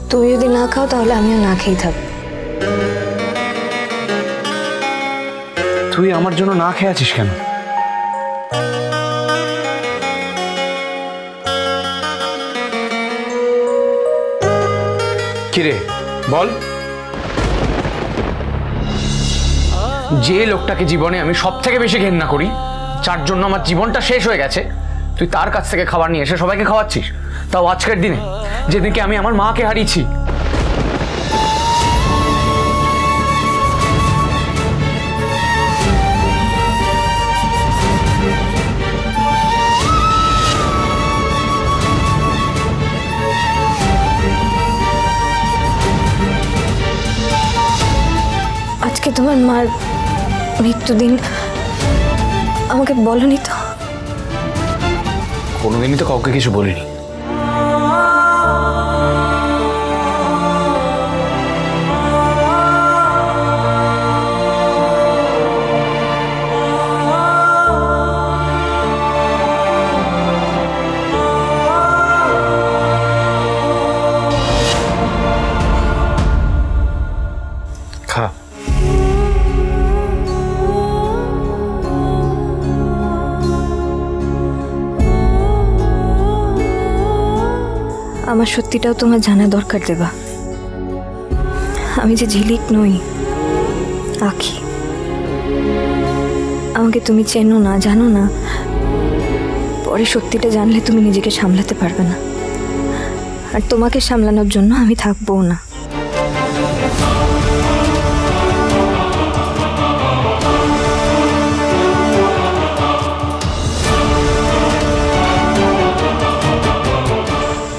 তুমি যদি না খাও তাহলে আমিও না খেয়ে থাকবো। তুই আমার জন্য না খেয়ে আছিস কেন? কিরে বল। যে লোকটাকে জীবনে আমি সব থেকে বেশি ঘেন্না করি, যার জন্য আমার জীবনটা শেষ হয়ে গেছে, তুই তার কাছ থেকে খাবার নিয়ে এসে সবাইকে খাওয়াচ্ছিস, তাও আজকের দিনে, যেদিনকে আমি আমার মাকে হারিয়েছি। আজকে তোমার মার মৃত্যুদিন, আমাকে বলনি তো? কোনোদিনই তো কাউকে কিছু বলিনি। খা। আমার সত্যিটাও তোমার জানা দরকার দেবা। আমি যে ঝিলিক নই, আঁখি। আমাকে তুমি চেনো না, জানো না। পরে সত্যিটা জানলে তুমি নিজেকে সামলাতে পারবে না, আর তোমাকে সামলানোর জন্য আমি থাকবো না।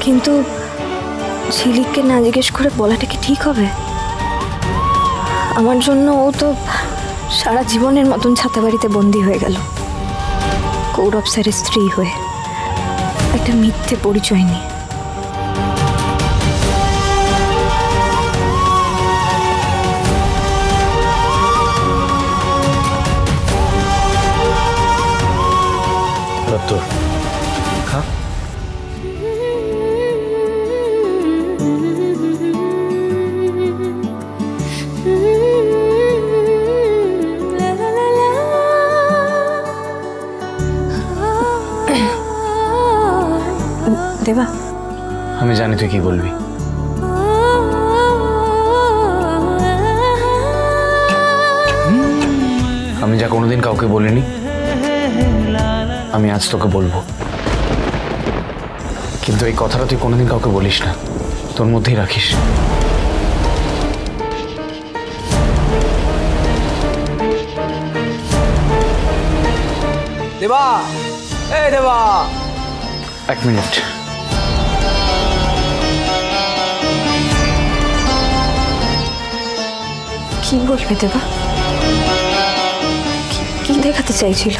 কিন্তু ঝিলিককে না জিজ্ঞেস করে বলাটা কি ঠিক হবে? আমার জন্য ও তো সারা জীবনের মতন ছাতাবাড়িতে বন্দী হয়ে গেল, কৌরব স্যারের স্ত্রী হয়ে, একটা মিথ্যে পরিচয় নিয়ে। দেবা, আমি জানি তুই কি বলবি। আমি যা কোনোদিন কাউকে বলিনি, আমি আজ তোকে বলবো। কিন্তু এই কথাটা তুই কোনোদিন কাউকে বলিস না, তোর মধ্যেই রাখিস। দেবা, এই দেবা, এক মিনিট। কি বলবে দেবা? কি দেখাতে চাইছিল?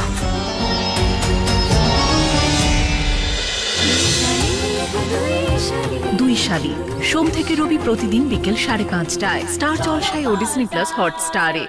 দুই শালিক, সোম থেকে রবি প্রতিদিন বিকেল 5:30টায় স্টার জলসায় ও ডিজনি প্লাস হটস্টারে।